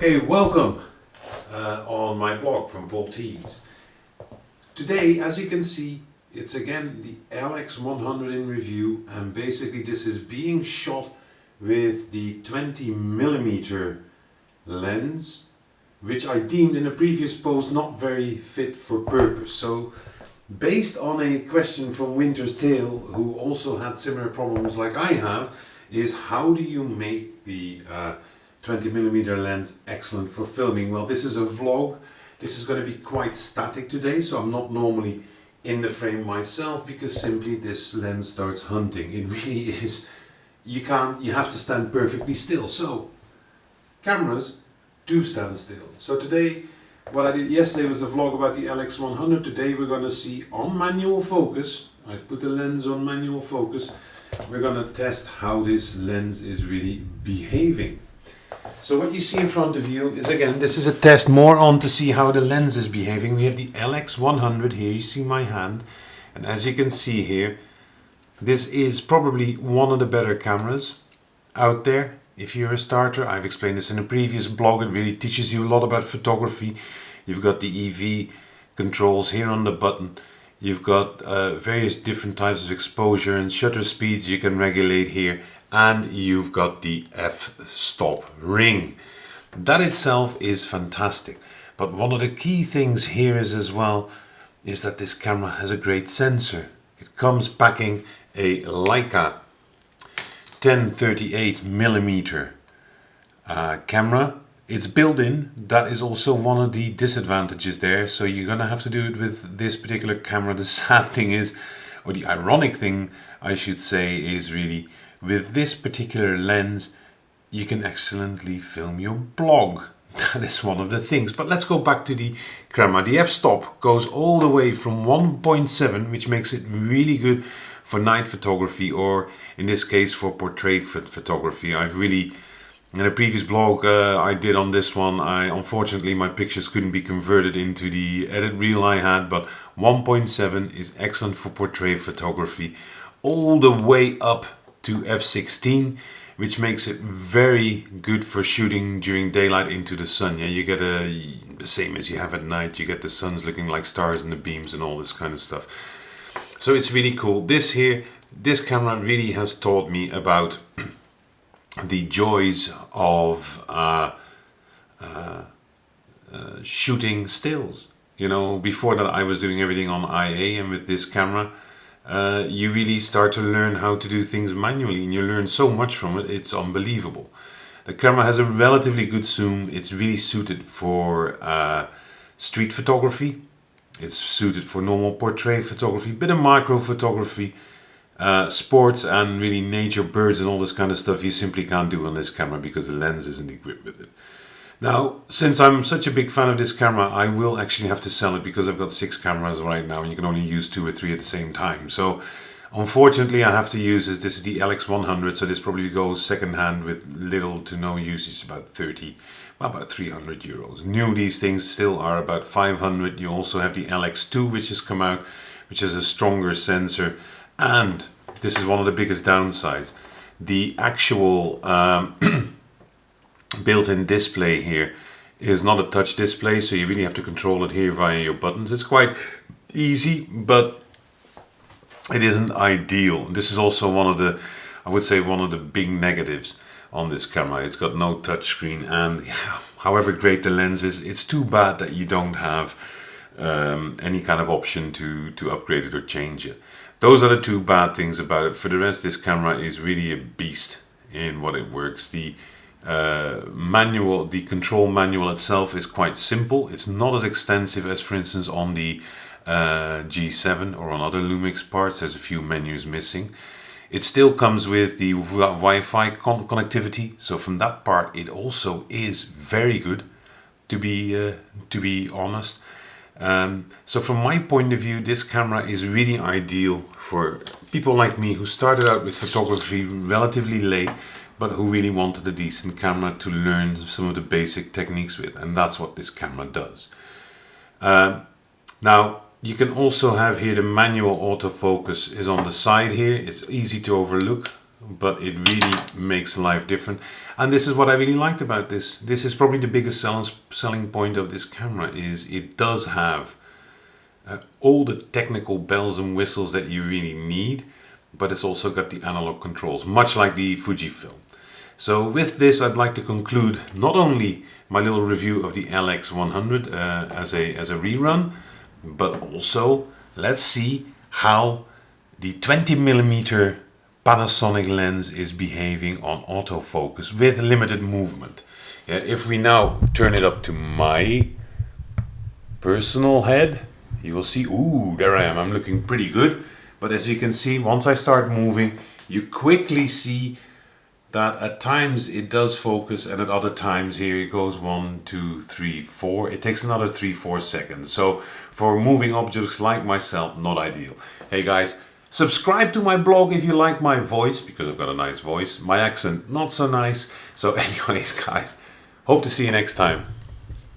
Hey, welcome on my blog from Paul Tees. Today, as you can see, it's again the LX100 in review, and basically this is being shot with the 20mm lens, which I deemed in a previous post not very fit for purpose. So based on a question from Winter's Tale, who also had similar problems like I have, is how do you make the 20mm lens excellent for filming? Well, this is a vlog. This is going to be quite static today, so I'm not normally in the frame myself because simply this lens starts hunting. It really is, you have to stand perfectly still. So cameras do stand still. So today, what I did yesterday was the vlog about the LX100. Today we're going to see on manual focus. I've put the lens on manual focus. We're going to test how this lens is really behaving. So what you see in front of you is, again, this is a test more on to see how the lens is behaving. We have the LX100 here, you see my hand, and as you can see here, this is probably one of the better cameras out there. If you're a starter, I've explained this in a previous blog, it really teaches you a lot about photography. You've got the EV controls here on the button. You've got various different types of exposure and shutter speeds you can regulate here. And you've got the f-stop ring. That itself is fantastic. But one of the key things here is as well is that this camera has a great sensor. It comes packing a Leica 10-38mm camera. It's built in. That is also one of the disadvantages there. So you're gonna have to do it with this particular camera. The sad thing is, or the ironic thing I should say, is really with this particular lens, you can excellently film your blog. That is one of the things. But let's go back to the camera. The f-stop goes all the way from 1.7, which makes it really good for night photography, or in this case for portrait photography. I've really, in a previous blog I did on this one, unfortunately my pictures couldn't be converted into the edit reel I had, but 1.7 is excellent for portrait photography, all the way up to f16, which makes it very good for shooting during daylight into the sun. Yeah, you get the same as you have at night. You get the suns looking like stars in the beams and all this kind of stuff. So it's really cool. This camera really has taught me about the joys of shooting stills. You know, before that I was doing everything on IA, and with this camera you really start to learn how to do things manually, and you learn so much from it, it's unbelievable. The camera has a relatively good zoom. It's really suited for street photography. It's suited for normal portrait photography, bit of micro photography, sports, and really nature, birds and all this kind of stuff you simply can't do on this camera because the lens isn't equipped with it. Now, since I'm such a big fan of this camera, I will actually have to sell it because I've got 6 cameras right now and you can only use 2 or 3 at the same time. So unfortunately I have to use this. This is the LX100, so this probably goes second hand with little to no usage, about 300 euros. New, these things still are about 500. You also have the LX2, which has come out, which has a stronger sensor, and this is one of the biggest downsides. The actual built-in display here is not a touch display, so you really have to control it here via your buttons. It's quite easy, but it isn't ideal. This is also one of the, I would say, one of the big negatives on this camera. It's got no touch screen, and however great the lens is, it's too bad that you don't have any kind of option to upgrade it or change it. Those are the 2 bad things about it. For the rest, this camera is really a beast in what it works. The control manual itself is quite simple. It's not as extensive as, for instance, on the G7 or on other Lumix parts. There's a few menus missing. It still comes with the Wi-Fi connectivity, so from that part it also is very good, to be honest. So from my point of view, this camera is really ideal for people like me who started out with photography relatively late, but who really wanted a decent camera to learn some of the basic techniques with, and that's what this camera does. Now, you can also have here the manual autofocus is on the side here. It's easy to overlook. but it really makes life different. And this is what I really liked about this. This is probably the biggest selling point of this camera, is it does have all the technical bells and whistles that you really need, but it's also got the analog controls, much like the Fujifilm. So with this, I'd like to conclude not only my little review of the LX-100 as a rerun, but also let's see how the 20mm Panasonic lens is behaving on autofocus with limited movement. If we now turn it up to my personal head, you will see, ooh, there I am, I'm looking pretty good. But as you can see, once I start moving, you quickly see that at times it does focus, and at other times, here it goes 1, 2, 3, 4. It takes another 3-4 seconds. So for moving objects like myself, not ideal. Hey guys, subscribe to my blog if you like my voice, because I've got a nice voice. My accent, not so nice. So anyways, guys, hope to see you next time.